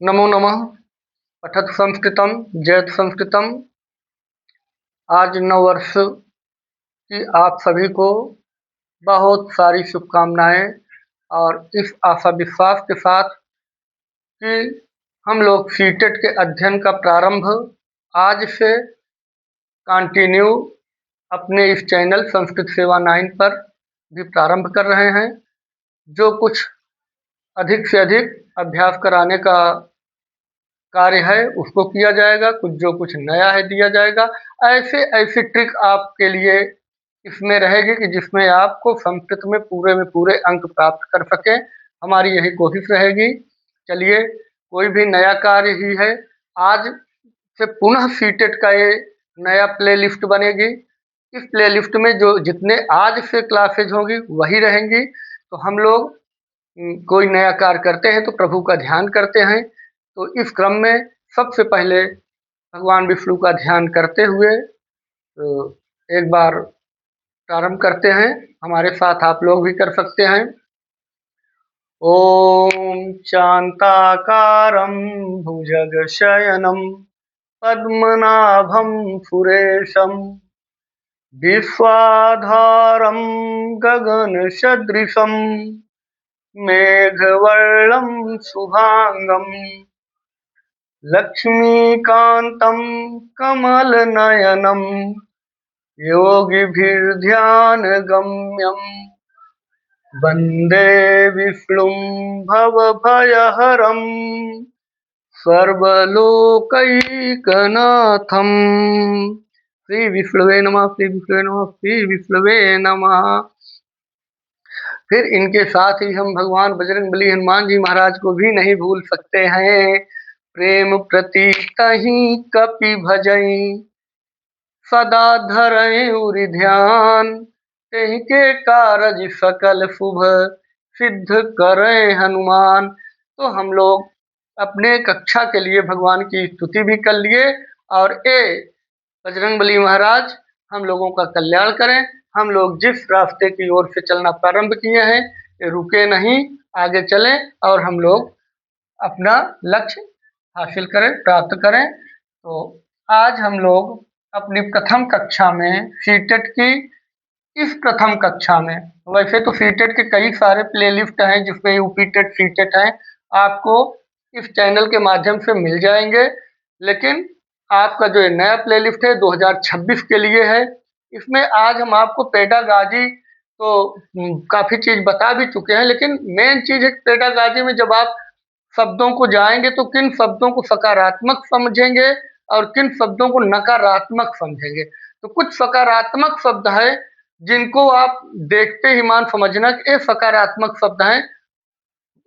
नमो नमः। पठत संस्कृतम जयत संस्कृतम। आज नववर्ष की आप सभी को बहुत सारी शुभकामनाएं और इस आशा विश्वास के साथ कि हम लोग सीटेट के अध्ययन का प्रारंभ आज से कंटिन्यू अपने इस चैनल संस्कृत सेवा 9 पर भी प्रारंभ कर रहे हैं। जो कुछ अधिक से अधिक अभ्यास कराने का कार्य है उसको किया जाएगा, जो कुछ नया है दिया जाएगा। ऐसे ऐसी ट्रिक आपके लिए इसमें रहेगी कि जिसमें आपको संस्कृत में पूरे अंक प्राप्त कर सकें। हमारी यही कोशिश रहेगी। चलिए, कोई भी नया कार्य ही है, आज से पुनः सीटेट का ये नया प्लेलिस्ट बनेगी। इस प्लेलिस्ट में जो जितने आज से क्लासेज होगी वही रहेंगी। तो हम लोग कोई नया कार्य करते हैं तो प्रभु का ध्यान करते हैं। तो इस क्रम में सबसे पहले भगवान विष्णु का ध्यान करते हुए तो एक बार प्रारंभ करते हैं। हमारे साथ आप लोग भी कर सकते हैं। ओम शांताकारं भुजगशयनं पद्मनाभं सुरेशं विश्वाधारं गगनसदृशं मेघवर्णं शुभांगं लक्ष्मीकान्तं कमलनयनं योगिभिर्ध्यानगम्यं वन्दे विष्णुं भवभयहरं सर्वलोकैकनाथं। श्री विष्णुवे नमः, श्री विष्णुवे नमः, श्री विष्णुवे नमः। फिर इनके साथ ही हम भगवान बजरंगबली हनुमान जी महाराज को भी नहीं भूल सकते हैं। प्रेम प्रतीक ही कपि भजई सदा धरई उरि ध्यान, तेहि के कारज सकल शुभ सिद्ध करे हनुमान। तो हम लोग अपने कक्षा के लिए भगवान की स्तुति भी कर लिए और बजरंगबली महाराज हम लोगों का कल्याण करें। हम लोग जिस रास्ते की ओर से चलना प्रारंभ किए हैं ये रुके नहीं, आगे चलें और हम लोग अपना लक्ष्य हासिल करें, प्राप्त करें। तो आज हम लोग अपनी प्रथम कक्षा में सीटेट की इस प्रथम कक्षा में, वैसे तो सीटेट के कई सारे प्लेलिस्ट हैं जिसमें यूपीटेट सीटेट हैं, आपको इस चैनल के माध्यम से मिल जाएंगे। लेकिन आपका जो नया प्लेलिस्ट है 2026 के लिए है। इसमें आज हम आपको पेडागाजी तो काफी चीज बता भी चुके हैं, लेकिन मेन चीज है पेडागाजी में जब आप शब्दों को जाएंगे तो किन शब्दों को सकारात्मक समझेंगे और किन शब्दों को नकारात्मक समझेंगे। तो कुछ सकारात्मक शब्द है जिनको आप देखते ही मान समझना कि ये सकारात्मक शब्द हैं,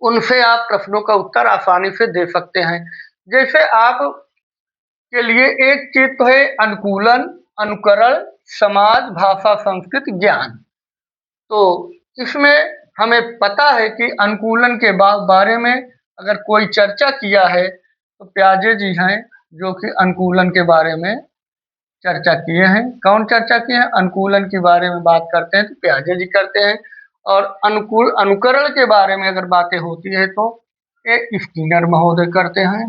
उनसे आप प्रश्नों का उत्तर आसानी से दे सकते हैं। जैसे आप के लिए एक चीज तो है अनुकूलन, अनुकरण, समाज, भाषा, संस्कृत, ज्ञान। तो इसमें हमें पता है कि अनुकूलन के बारे में अगर कोई चर्चा किया है तो प्याजे जी हैं जो कि अनुकूलन के बारे में चर्चा किए हैं। कौन चर्चा किए हैं? अनुकूलन के बारे में बात करते हैं तो प्याजे जी करते हैं। और अनुकरण के बारे में अगर बातें होती है तो ये स्किनर महोदय करते हैं।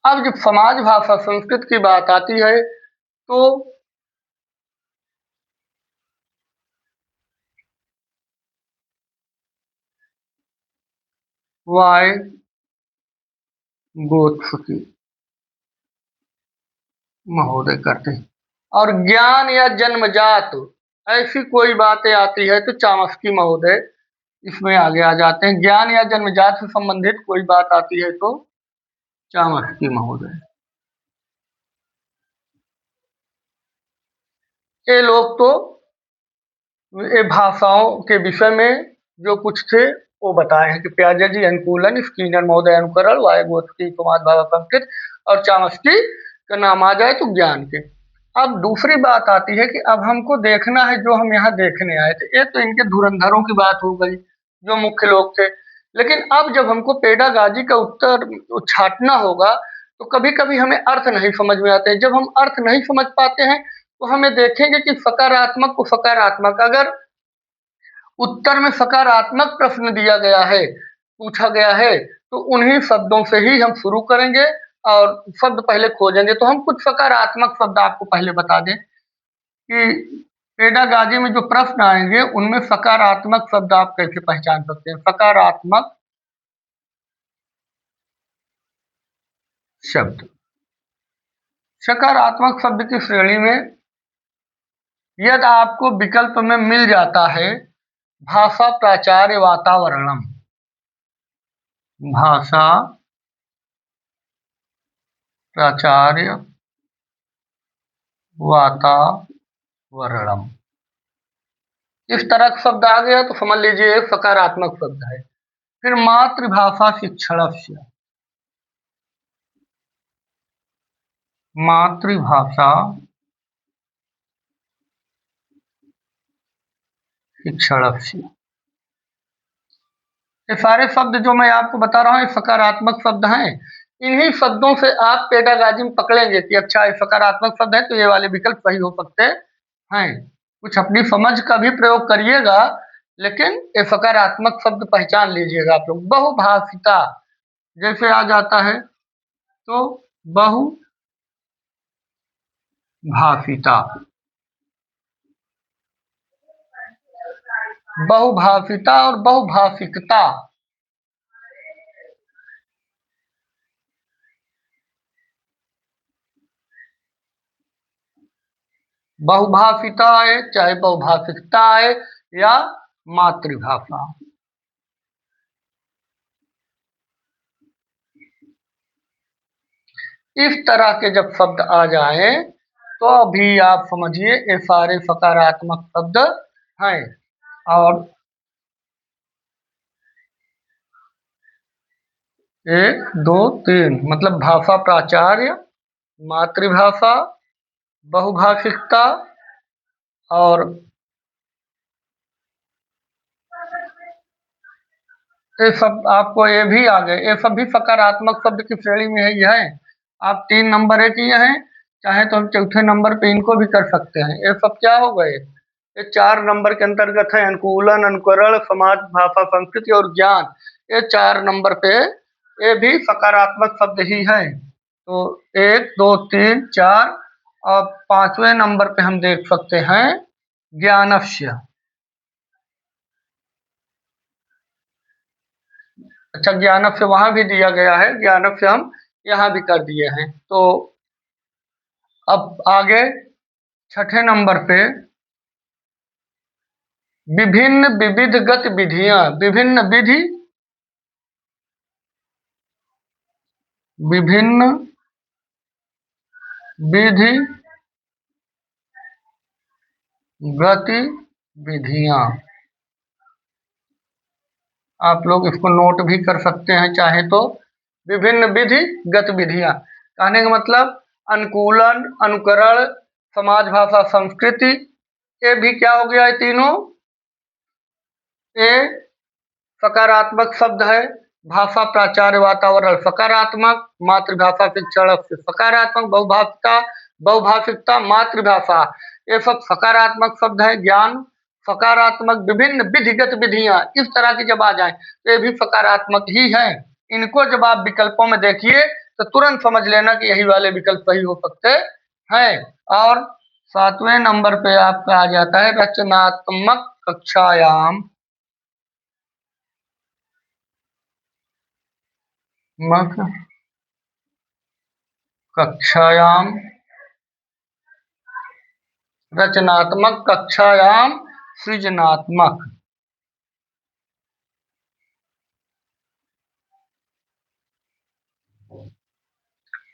अब जब समाज, भाषा, संस्कृत की बात आती है तो वाई गोत्सुकी महोदय करते हैं। और ज्ञान या जन्मजात ऐसी कोई बातें आती है तो चामस्की महोदय इसमें आगे आ जाते हैं। ज्ञान या जन्मजात से संबंधित कोई बात आती है तो चामस्की महोदय। ये लोग तो ये भाषाओं के विषय में जो कुछ थे वो बताए हैं कि प्याजे जी अनुकूलन, स्किनर महोदय अनुकरण, वायगोत्सकी समाज, भाषा, संस्कृत और चामस्की का नाम आ जाए तो ज्ञान के। अब दूसरी बात आती है कि अब हमको देखना है जो हम यहाँ देखने आए थे। ये तो इनके धुरंधरों की बात हो गई जो मुख्य लोग थे। लेकिन अब जब हमको पेडागाजी का उत्तर छाटना होगा तो कभी कभी हमें अर्थ नहीं समझ में आते हैं। जब हम अर्थ नहीं समझ पाते हैं तो हमें देखेंगे कि सकारात्मक को सकारात्मक, अगर उत्तर में सकारात्मक प्रश्न दिया गया है पूछा गया है तो उन्हीं शब्दों से ही हम शुरू करेंगे और शब्द पहले खोजेंगे। तो हम कुछ सकारात्मक शब्द आपको पहले बता दें कि पेडागाजी में जो प्रश्न आएंगे उनमें सकारात्मक शब्द आप कैसे पहचान सकते हैं। सकारात्मक शब्द, सकारात्मक शब्द की श्रेणी में यदि आपको विकल्प में मिल जाता है भाषा प्राचार्य वातावरणम, भाषा प्राचार्य वातावरणम, इस तरह का शब्द आ गया तो समझ लीजिए एक सकारात्मक शब्द है। फिर मातृभाषा शिक्षणस्य, मातृभाषा शिक्षणस्य, ये सारे शब्द जो मैं आपको बता रहा हूँ ये सकारात्मक शब्द हैं। इन्हीं शब्दों से आप पेडागाजी में पकड़ेंगे कि अच्छा ये सकारात्मक शब्द है तो ये वाले विकल्प सही हो सकते हैं। कुछ अपनी समझ का भी प्रयोग करिएगा, लेकिन ये सकारात्मक शब्द पहचान लीजिएगा आप लोग। बहुभाषिता जैसे आ जाता है तो बहुभाषिता, बहुभाषिता और बहुभाषिकता, बहुभाषिता है चाहे बहुभाषिकता है या मातृभाषा, इस तरह के जब शब्द आ जाए तो अभी आप समझिए ये सारे सकारात्मक शब्द हैं। और 1 2 3 मतलब भाषा प्राचार्य, मातृभाषा, बहुभाषिकता और ये सब आपको ये भी आ गए, ये सब भी सकारात्मक शब्द की श्रेणी में ही है। आप 3 नंबर एक किए हैं, चाहे तो हम चौथे नंबर पे इनको भी कर सकते हैं। ये सब क्या हो गए, ये 4 नंबर के अंतर्गत है। अनुकूलन, अनुकरण, समाज, भाषा, संस्कृति और ज्ञान, ये 4 नंबर पे ये भी सकारात्मक शब्द ही है। तो 1 2 3 4 और 5वें नंबर पे हम देख सकते हैं ज्ञानस्य। अच्छा, ज्ञानस्य वहां भी दिया गया है, ज्ञानस्य हम यहाँ भी कर दिए हैं। तो अब आगे छठे नंबर पे विभिन्न विविध गतिविधियां, विभिन्न विधि, विभिन्न विधि गतिविधियां, आप लोग इसको नोट भी कर सकते हैं चाहे तो। विभिन्न विधि गतिविधियां कहने का मतलब अनुकूलन, अनुकरण, समाज, भाषा, संस्कृति, ये भी क्या हो गया है तीनों, ये सकारात्मक शब्द है। भाषा प्राचार्य वातावरण सकारात्मक, मातृभाषा शिक्षण से सकारात्मक, बहुभाषिकता, बहुभाषिकता, मातृभाषा, ये सब सकारात्मक शब्द है। ज्ञान सकारात्मक, विभिन्न विधि गतिविधियां इस तरह की जब आ जाए तो ये भी सकारात्मक ही है। इनको जब आप विकल्पों में देखिए तो तुरंत समझ लेना कि यही वाले विकल्प सही हो सकते हैं। और 7वें नंबर पे आपका आ जाता है रचनात्मक कक्षायाम, कक्षायाम, रचनात्मक कक्षायाम सृजनात्मक,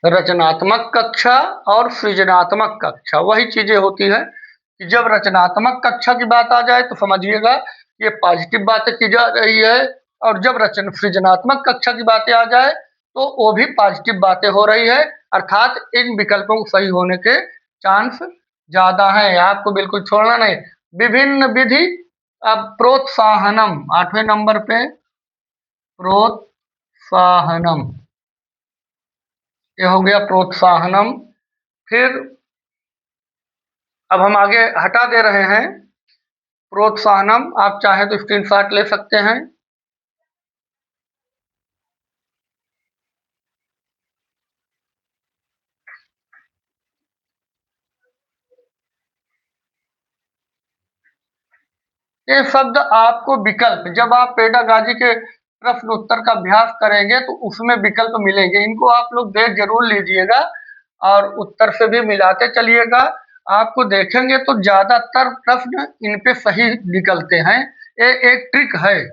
रचनात्मक कक्षा और सृजनात्मक कक्षा वही चीजें होती है कि जब रचनात्मक कक्षा की बात आ जाए तो समझिएगा ये पॉजिटिव बातें की जा रही है, और जब सृजनात्मक कक्षा की बातें आ जाए तो वो भी पॉजिटिव बातें हो रही है। अर्थात इन विकल्पों को सही होने के चांस ज्यादा है, आपको बिल्कुल छोड़ना नहीं। विभिन्न विधि, अब प्रोत्साहनम 8वें नंबर पे, प्रोत्साहनम, ये हो गया प्रोत्साहनम। फिर अब हम आगे हटा दे रहे हैं प्रोत्साहनम, आप चाहे तो स्क्रीनशॉट ले सकते हैं। ये शब्द आपको विकल्प, जब आप पेडागॉजी के प्रश्न उत्तर का अभ्यास करेंगे तो उसमें विकल्प मिलेंगे, इनको आप लोग देख जरूर लीजिएगा और उत्तर से भी मिलाते चलिएगा। आपको देखेंगे तो ज्यादातर प्रश्न इन पे सही निकलते हैं। ये एक ट्रिक है,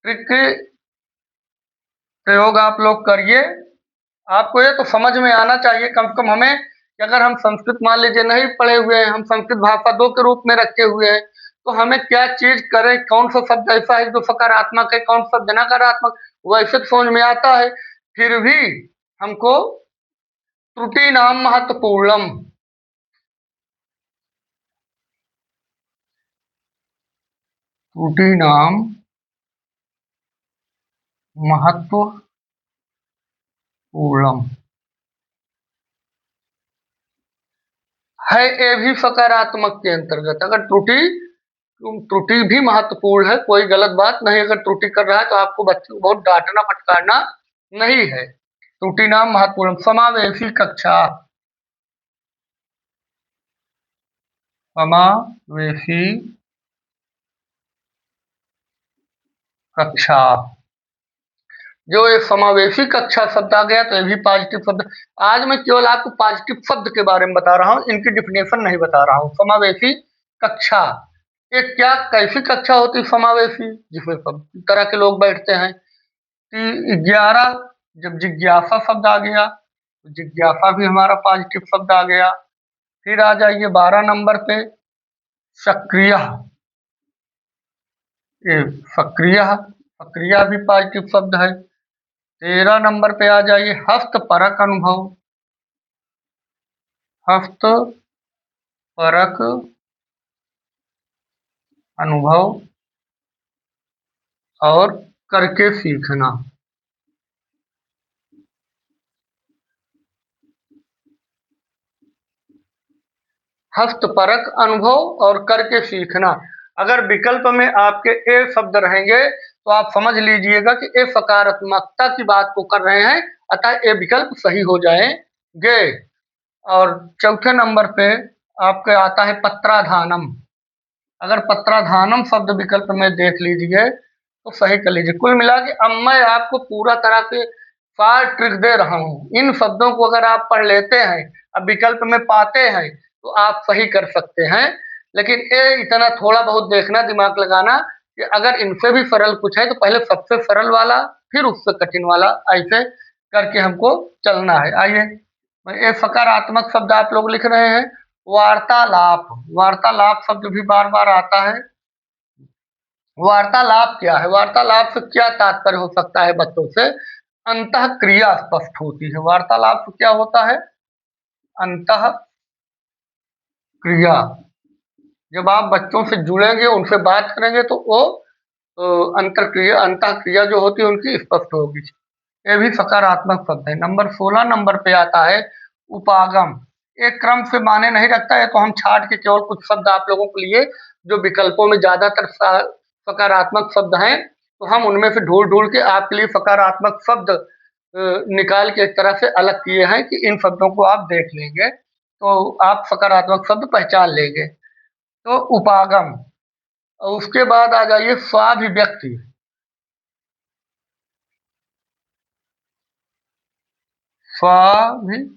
ट्रिक के प्रयोग आप लोग करिए। आपको ये तो समझ में आना चाहिए कम से कम हमें कि अगर हम संस्कृत मान लीजिए नहीं पढ़े हुए हैं, हम संस्कृत भाषा 2 के रूप में रखे हुए हैं, तो हमें क्या चीज करें, कौन सा शब्द ऐसा है जो सकारात्मक है, कौन सा शब्द नकारात्मक, वैसे तो समझ में आता है। फिर भी हमको त्रुटि नाम महत्वपूर्णम, त्रुटि नाम महत्वपूर्णम है, ये भी सकारात्मक के अंतर्गत। अगर त्रुटि भी महत्वपूर्ण है, कोई गलत बात नहीं। अगर त्रुटि कर रहा है तो आपको बच्चे को बहुत डांटना फटकारना नहीं है। त्रुटि नाम महत्वपूर्ण। समावेशी कक्षा, समावेशी कक्षा, जो ये समावेशी कक्षा शब्द आ गया तो ये भी पॉजिटिव शब्द। आज मैं केवल आपको पॉजिटिव शब्द के बारे में बता रहा हूँ, इनकी डिफिनेशन नहीं बता रहा हूँ। समावेशी कक्षा, ये क्या कैसी कक्षा होती है समावेशी, जिसमें सब तरह के लोग बैठते हैं। 11 जब जिज्ञासा शब्द आ गया तो जिज्ञासा भी हमारा पॉजिटिव शब्द आ गया। फिर आ जाइए 12 नंबर पे सक्रिय, ये सक्रिय, सक्रिय भी पॉजिटिव शब्द है। 13 नंबर पे आ जाइए हस्तपरक अनुभव, हस्तपरक अनुभव और करके सीखना, हस्तपरक अनुभव और करके सीखना। अगर विकल्प में आपके ए शब्द रहेंगे तो आप समझ लीजिएगा कि ए सकारात्मकता की बात को कर रहे हैं, अतः ये विकल्प सही हो जाएंगे। और चौथे नंबर पे आपके आता है पत्राधानम। अगर पत्राधानम शब्द विकल्प में देख लीजिए तो सही कर लीजिए। कुल मिला के अब मैं आपको पूरा तरह से फार ट्रिक दे रहा हूँ। इन शब्दों को अगर आप पढ़ लेते हैं, अब विकल्प में पाते हैं, तो आप सही कर सकते हैं। लेकिन ये इतना थोड़ा बहुत देखना, दिमाग लगाना कि अगर इनसे भी सरल कुछ है तो पहले सबसे सरल वाला फिर उससे कठिन वाला, ऐसे करके हमको चलना है। आइए, ये सकारात्मक शब्द आप लोग लिख रहे हैं। वार्तालाप, वार्तालाप शब्द भी बार बार आता है। वार्तालाप क्या है, वार्तालाप से क्या तात्पर्य हो सकता है बच्चों से, अंतः क्रिया स्पष्ट होती है। वार्तालाप से क्या होता है, अंतः क्रिया। जब आप बच्चों से जुड़ेंगे, उनसे बात करेंगे तो वो अंतर क्रिया, अंतः क्रिया जो होती है उनकी स्पष्ट होगी। ये भी सकारात्मक शब्द है। नंबर 16 नंबर पे आता है उपागम। एक क्रम से माने नहीं रखता है, तो हम छाट के केवल कुछ शब्द आप लोगों के लिए जो विकल्पों में ज्यादातर सकारात्मक शब्द हैं, तो हम उनमें से ढूंढ ढूंढ के आपके लिए सकारात्मक शब्द निकाल के एक तरह से अलग किए हैं कि इन शब्दों को आप देख लेंगे तो आप सकारात्मक शब्द पहचान लेंगे। तो उपागम, और उसके बाद आ जाइए स्वाभिव्यक्ति। स्वाभिव्यक्ति,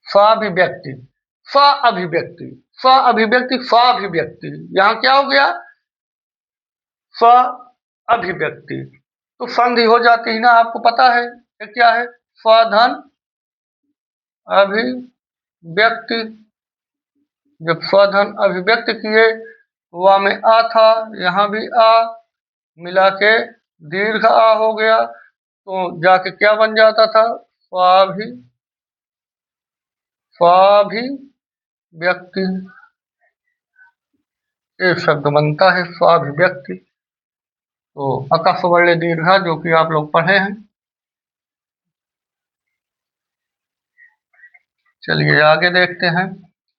स्वाभिव्यक्ति, स्व अभिव्यक्ति, स्व अभिव्यक्ति, स्वाभिव्यक्ति, यहाँ क्या हो गया, स्व अभिव्यक्ति। तो संधि हो जाती है ना, आपको पता है ये क्या है, स्वधन अभिव्यक्ति। जब स्वधन अभिव्यक्ति किए, वा में आ था, यहाँ भी आ मिला के दीर्घ आ हो गया, तो जाके क्या बन जाता था, स्वाभिव्यक्ति, ये शब्द बनता है स्वाभिव्यक्ति। तो अकफ वर्णे दीर्घ जो कि आप लोग पढ़े हैं। चलिए आगे देखते हैं।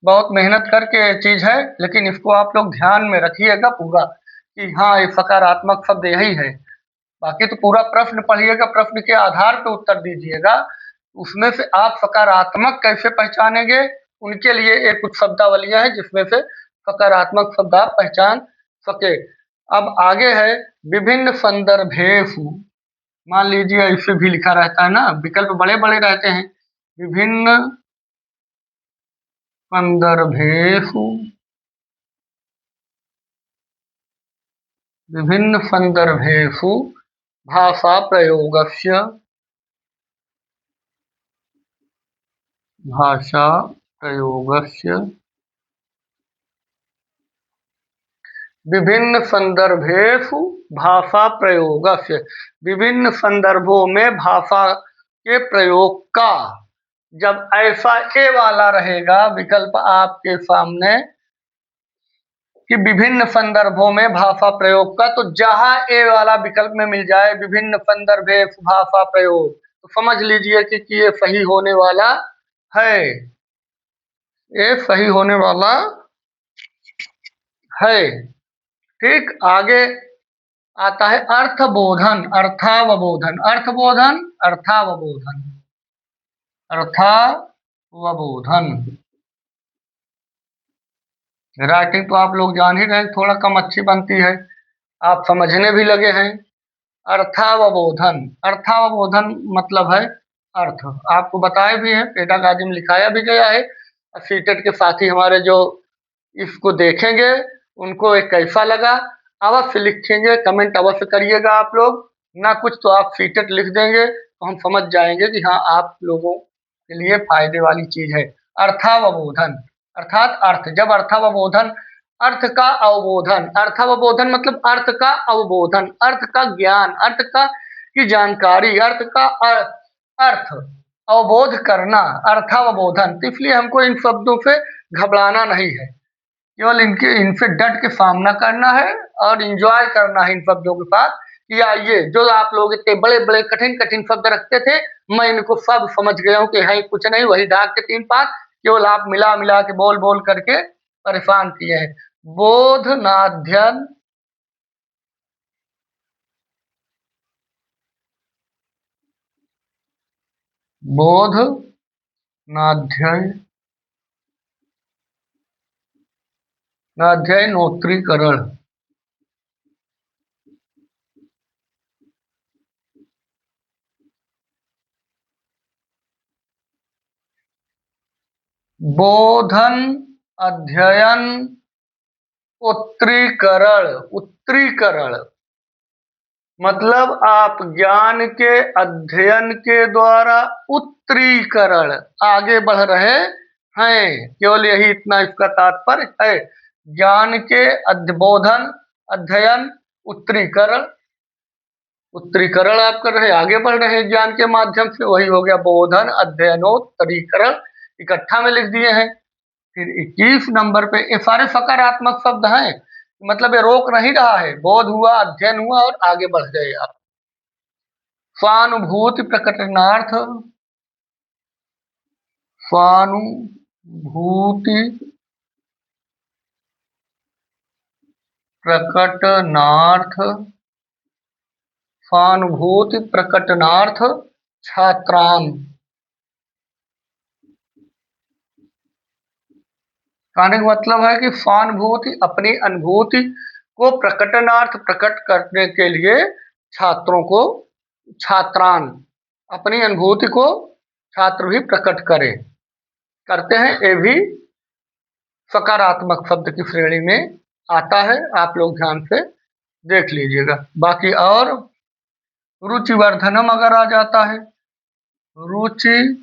बहुत मेहनत करके चीज है, लेकिन इसको आप लोग ध्यान में रखिएगा पूरा कि हाँ ये सकारात्मक शब्द यही है। बाकी तो पूरा प्रश्न पढ़िएगा, प्रश्न के आधार पर उत्तर दीजिएगा। उसमें से आप सकारात्मक कैसे पहचानेंगे, उनके लिए एक कुछ शब्दावलियां हैं जिसमें से सकारात्मक शब्द आप पहचान सके। अब आगे है विभिन्न संदर्भेषु। मान लीजिए ऐसे भी लिखा रहता है ना, विकल्प बड़े बड़े रहते हैं। विभिन्न संदर्भेषु, विभिन्न संदर्भेषु भाषा प्रयोगस्य, भाषा प्रयोगस्य, विभिन्न संदर्भेषु भाषा प्रयोगस्य, विभिन्न संदर्भों में भाषा के प्रयोग का। जब ऐसा ए वाला रहेगा विकल्प आपके सामने कि विभिन्न संदर्भों में भाषा प्रयोग का, तो जहां ए वाला विकल्प में मिल जाए विभिन्न संदर्भेषु भाषा प्रयोग, तो समझ लीजिए कि ये सही होने वाला है, ये सही होने वाला है। ठीक, आगे आता है अर्थबोधन, अर्थावबोधन, अर्थबोधन, अर्थावबोधन, अर्थावबोधन। राइटिंग तो आप लोग जान ही रहे हैं, थोड़ा कम अच्छी बनती है, आप समझने भी लगे हैं। अर्थावबोधन, अर्थावबोधन मतलब है अर्थ। आपको बताया भी है, पेडागॉजी में लिखाया भी गया है। सीटेट के साथी हमारे जो इसको देखेंगे उनको एक कैसा लगा अवश्य लिखेंगे, कमेंट अवश्य करिएगा आप लोग। ना कुछ तो आप सीटेट लिख देंगे तो हम समझ जाएंगे कि हाँ आप लोगों के लिए फायदे वाली चीज है। अर्थावबोधन अर्थात अर्थ, जब अर्थावबोधन, अर्थ का अवबोधन, अर्थावबोधन मतलब अर्थ का अवबोधन, अर्थ का ज्ञान, अर्थ का की जानकारी, अर्थ का अर्थ अवबोध करना, अर्थावबोधन। तो इसलिए हमको इन शब्दों से घबराना नहीं है, केवल इनसे डट के सामना करना है और एंजॉय करना है इन शब्दों के साथ। कि आइए, जो आप लोग इतने बड़े बड़े कठिन कठिन शब्द रखते थे, मैं इनको सब समझ गया हूँ कि है कुछ नहीं, वही डाक के 3 पात, केवल आप मिला मिला के बोल बोल करके परेशान किए हैं। बोधनाध्ययन, बोध नाध्याय, नाध्यायनोत्तरीकरण, बोधन अध्ययन उत्तरीकरण, उत्तरीकरण मतलब आप ज्ञान के अध्ययन के द्वारा उत्तरीकरण आगे बढ़ रहे हैं, केवल यही इतना इसका तात्पर्य है। ज्ञान के बोधन अध्ययन उत्तरीकरण, उत्तरीकरण आप कर रहे आगे बढ़ रहे हैं ज्ञान के माध्यम से, वही हो गया बोधन अध्ययनोत्तरीकरण, इकट्ठा में लिख दिए हैं। फिर 21 नंबर पे ये सारे सकारात्मक शब्द हैं, मतलब ये रोक नहीं रहा है, बोध हुआ, अध्ययन हुआ और आगे बढ़ गए आप। स्वानुभूति प्रकटनार्थ, स्वानुभूति प्रकटनार्थ, स्वानुभूति प्रकटनार्थ छात्रान, कहने का मतलब है कि स्वानुभूति अपनी अनुभूति को प्रकटनार्थ प्रकट करने के लिए छात्रों को, छात्रान अपनी अनुभूति को छात्र भी प्रकट करें, करते हैं, ये भी सकारात्मक शब्द की श्रेणी में आता है। आप लोग ध्यान से देख लीजिएगा। बाकी और रुचिवर्धनम अगर आ जाता है, रुचिवर्धनम,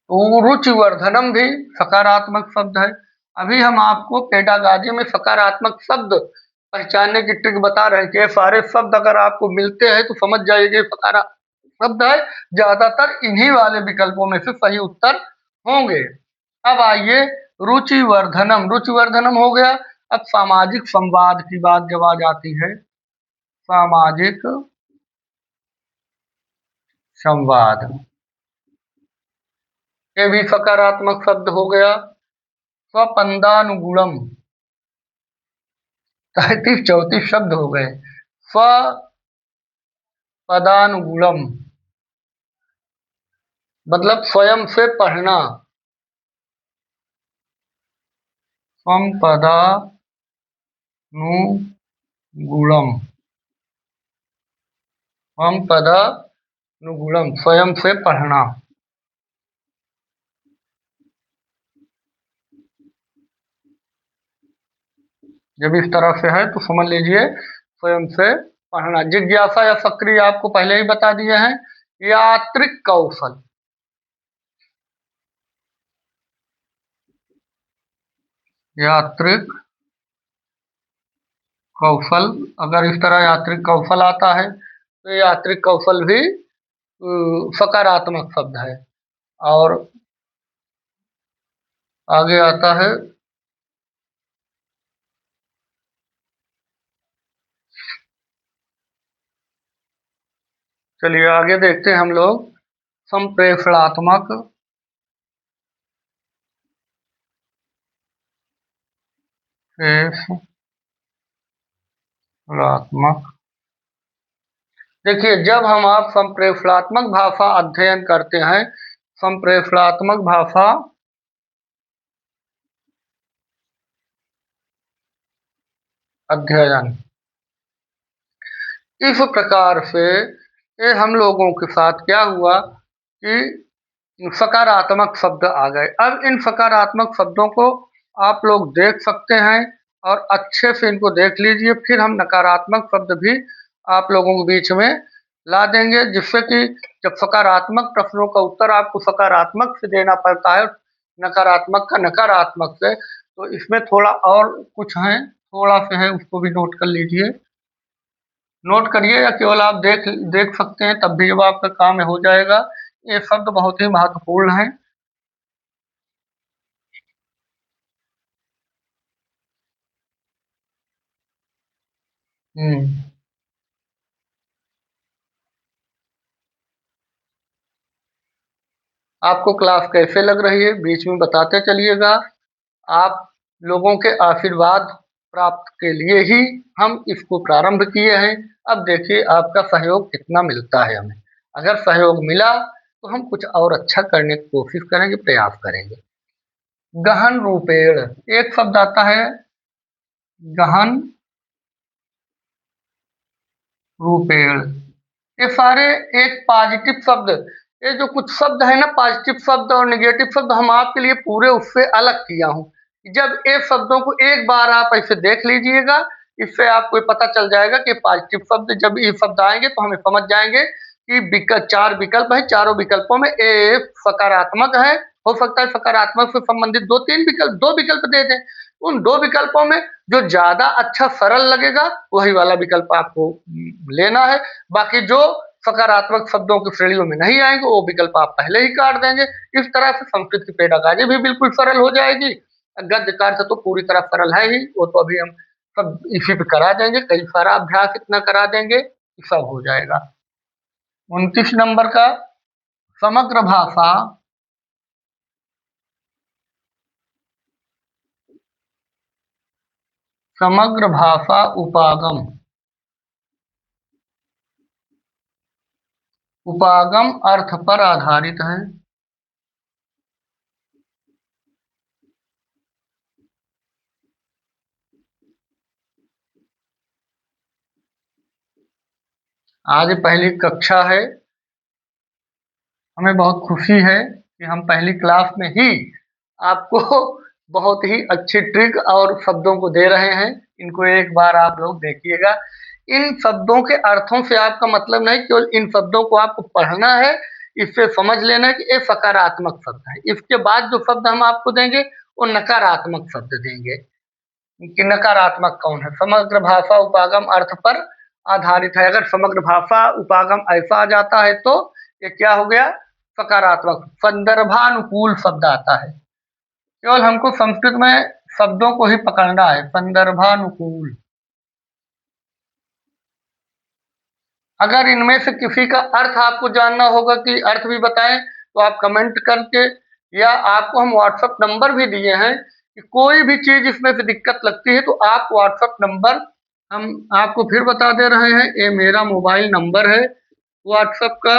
तो रुचिवर्धनम भी सकारात्मक शब्द है। अभी हम आपको पेडागॉजी में सकारात्मक शब्द पहचानने की ट्रिक बता रहे हैं कि सारे शब्द अगर आपको मिलते हैं तो समझ जाइए सकारात्मक शब्द है, ज्यादातर इन्हीं वाले विकल्पों में से सही उत्तर होंगे। अब आइए रुचिवर्धनम, रुचिवर्धनम हो गया। अब सामाजिक संवाद की बात जब आ जाती है, सामाजिक संवाद, ये भी सकारात्मक शब्द हो गया। स्वपंदानुगुणम, 33-34 शब्द हो गए। स्व पदानुगुणम मतलब स्वयं से पढ़ना। स्वम पदानुगुणम, स्वम पदानुगुणम स्वयं से पढ़ना। जब इस तरह से है तो समझ लीजिए स्वयं से पढ़ना। जिज्ञासा या सक्रिय आपको पहले ही बता दिए हैं। यात्रिक कौशल, यात्रिक कौशल, अगर इस तरह यात्रिक कौशल आता है तो यात्रिक कौशल भी सकारात्मक शब्द है। और आगे आता है चलिए आगे देखते हैं हम लोग संप्रेषणात्मक, प्रेषणात्मक। देखिए जब हम आप संप्रेषणात्मक भाषा अध्ययन करते हैं, संप्रेषणात्मक भाषा अध्ययन, इस प्रकार से ये हम लोगों के साथ क्या हुआ कि सकारात्मक शब्द आ गए। अब इन सकारात्मक शब्दों को आप लोग देख सकते हैं और अच्छे से इनको देख लीजिए। फिर हम नकारात्मक शब्द भी आप लोगों के बीच में ला देंगे, जिससे कि जब सकारात्मक प्रश्नों का उत्तर आपको सकारात्मक से देना पड़ता है, नकारात्मक का नकारात्मक से, तो इसमें थोड़ा और कुछ है, थोड़ा सा है, उसको भी नोट कर लीजिए। नोट करिए या केवल आप देख देख सकते हैं तब भी जब आपका काम हो जाएगा। ये शब्द बहुत ही महत्वपूर्ण है। हम्म आपको क्लास कैसे लग रही है बीच में बताते चलिएगा। आप लोगों के आशीर्वाद प्राप्त के लिए ही हम इसको प्रारंभ किए हैं। अब देखिए आपका सहयोग कितना मिलता है हमें। अगर सहयोग मिला तो हम कुछ और अच्छा करने की कोशिश करेंगे, प्रयास करेंगे। गहन रूपेण, एक शब्द आता है गहन रूपेण। ये सारे एक पॉजिटिव शब्द, ये जो कुछ शब्द है ना पॉजिटिव शब्द और नेगेटिव शब्द, हम आपके लिए पूरे उससे अलग किया हूँ। जब ये शब्दों को एक बार आप ऐसे देख लीजिएगा, इससे आपको पता चल जाएगा कि पॉजिटिव शब्द जब ये शब्द आएंगे तो हमें समझ जाएंगे कि चार विकल्प है, चारों विकल्पों में एक सकारात्मक है। हो सकता है सकारात्मक से संबंधित दो विकल्प दे दें। उन दो विकल्पों में जो ज्यादा अच्छा सरल लगेगा वही वाला विकल्प आपको लेना है। बाकी जो सकारात्मक शब्दों की श्रेणियों में नहीं आएंगे वो विकल्प आप पहले ही काट देंगे। इस तरह से संस्कृत की पेडागाजी भी बिल्कुल सरल हो जाएगी। गद्य कार्य तो पूरी तरह सरल है ही, वो तो अभी हम सब इसी पे करा देंगे, कई सारा अभ्यास इतना करा देंगे कि सब हो जाएगा। 29 नंबर का समग्र भाषा, समग्र भाषा उपागम, उपागम अर्थ पर आधारित है। आज पहली कक्षा है, हमें बहुत खुशी है कि हम पहली क्लास में ही आपको बहुत ही अच्छी ट्रिक और शब्दों को दे रहे हैं। इनको एक बार आप लोग देखिएगा। इन शब्दों के अर्थों से आपका मतलब नहीं, केवल इन शब्दों को आपको पढ़ना है, इससे समझ लेना है कि ये सकारात्मक शब्द है। इसके बाद जो शब्द हम आपको देंगे वो नकारात्मक शब्द देंगे कि नकारात्मक कौन है। समग्र भाषा उपागम अर्थ पर आधारित है। अगर समग्र भाषा उपागम ऐसा आ जाता है तो ये क्या हो गया, सकारात्मक। संदर्भानुकूल शब्द आता है, केवल हमको संस्कृत में शब्दों को ही पकड़ना है। संदर्भानुकूल, अगर इनमें से किसी का अर्थ आपको जानना होगा कि अर्थ भी बताएं तो आप कमेंट करके, या आपको हम व्हाट्सएप नंबर भी दिए हैं कि कोई भी चीज इसमें से दिक्कत लगती है तो आप व्हाट्सएप नंबर हम आपको फिर बता दे रहे हैं। ये मेरा मोबाइल नंबर है, व्हाट्सएप का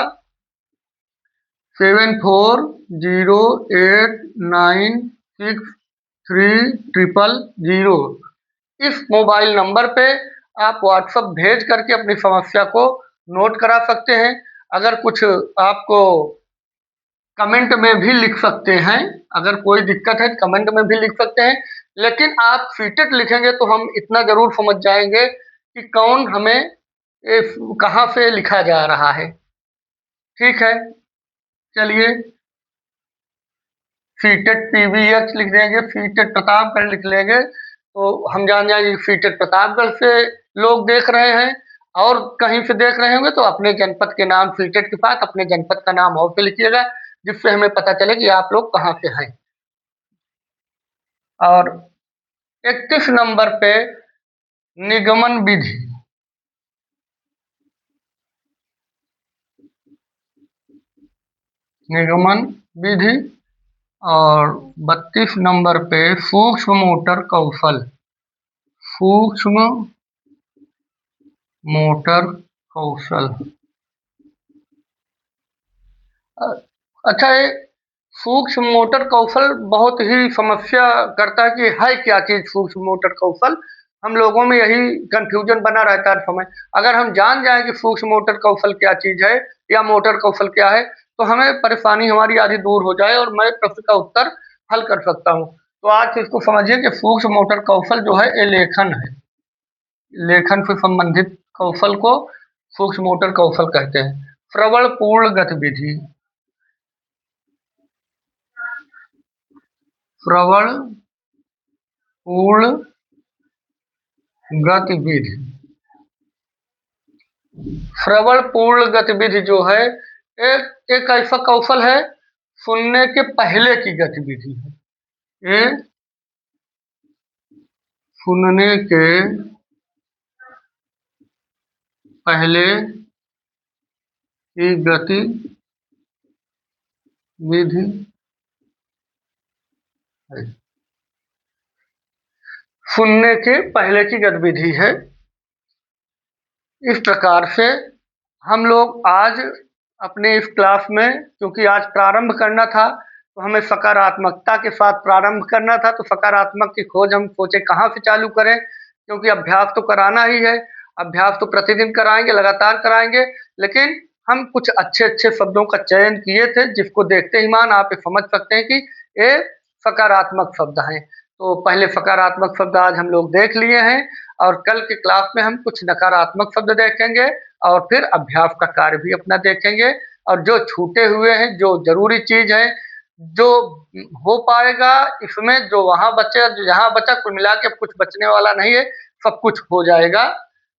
7408963000। इस मोबाइल नंबर पे आप व्हाट्सएप भेज करके अपनी समस्या को नोट करा सकते हैं। अगर कुछ आपको कमेंट में भी लिख सकते हैं, अगर कोई दिक्कत है कमेंट में भी लिख सकते हैं, लेकिन आप सीटेट लिखेंगे तो हम इतना जरूर समझ जाएंगे कि कौन हमें कहाँ से लिखा जा रहा है। ठीक है, चलिए सीटेट पीवीएच लिख देंगे, सीटेट प्रतापगढ़ लिख लेंगे तो हम जान जाएंगे सीटेट प्रतापगढ़ से लोग देख रहे हैं। और कहीं से देख रहे होंगे तो अपने जनपद के नाम सीटेट के साथ अपने जनपद का नाम और पे लिखिएगा, जिससे हमें पता चले कि आप लोग कहाँ से हैं। और 31 नंबर पे निगमन विधि, निगमन विधि। और 32 नंबर पे सूक्ष्म मोटर कौशल, सूक्ष्म मोटर कौशल। अच्छा, ये सूक्ष्म मोटर कौशल बहुत ही समस्या करता है कि है क्या चीज सूक्ष्म मोटर कौशल। हम लोगों में यही कंफ्यूजन बना रहता है हर समय। अगर हम जान जाएं कि सूक्ष्म मोटर कौशल क्या चीज है या मोटर कौशल क्या है, तो हमें परेशानी हमारी आधी दूर हो जाए और मैं प्रश्न का उत्तर हल कर सकता हूँ। तो आज इसको समझिए कि सूक्ष्म मोटर कौशल जो है ये लेखन है। लेखन से संबंधित कौशल को सूक्ष्म मोटर कौशल कहते हैं। प्रबल पूर्ण गतिविधि, प्रबल पूर्ण गतिविधि। प्रबल पूर्ण गतिविधि जो है एक ऐसा कौशल है, सुनने के पहले की गतिविधि है। ये सुनने के पहले की गतिविधि है। सुनने के पहले की गतिविधि है। इस प्रकार से हम लोग आज अपने इस क्लास में, क्योंकि आज प्रारंभ करना था तो हमें सकारात्मकता के साथ प्रारंभ करना था, तो सकारात्मक की खोज हम सोचे कहाँ से चालू करें, क्योंकि अभ्यास तो कराना ही है। अभ्यास तो प्रतिदिन कराएंगे, लगातार कराएंगे, लेकिन हम कुछ अच्छे अच्छे शब्दों का चयन किए थे जिसको देखते ही मान आप समझ सकते हैं कि ये सकारात्मक शब्द हैं। तो पहले सकारात्मक शब्द आज हम लोग देख लिए हैं और कल के क्लास में हम कुछ नकारात्मक शब्द देखेंगे और फिर अभ्यास का कार्य भी अपना देखेंगे। और जो छूटे हुए हैं, जो जरूरी चीज है, जो हो पाएगा इसमें, जो वहां बचे, जहां बचा, कुल मिला के कुछ बचने वाला नहीं है, सब कुछ हो जाएगा।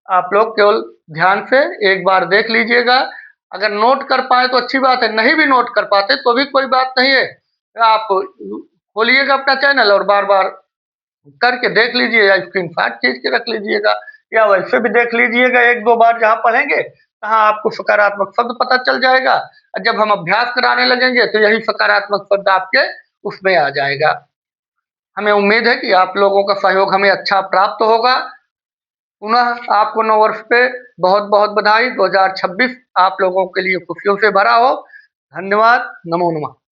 आप लोग केवल ध्यान से एक बार देख लीजिएगा। अगर नोट कर पाए तो अच्छी बात है, नहीं भी नोट कर पाते तो भी कोई बात नहीं है। आप खोलिएगा अपना चैनल और बार बार करके देख लीजिए या स्क्रीनशॉट खींच के रख लीजिएगा, या वैसे भी देख लीजिएगा एक दो बार, जहां पढ़ेंगे तहां आपको सकारात्मक शब्द पता चल जाएगा। और जब हम अभ्यास कराने लगेंगे तो यही सकारात्मक शब्द आपके उसमें आ जाएगा। हमें उम्मीद है कि आप लोगों का सहयोग हमें अच्छा प्राप्त होगा। पुनः आपको नव वर्ष पे बहुत बहुत बधाई। 2026 आप लोगों के लिए खुशियों से भरा हो। धन्यवाद। नमो नमः।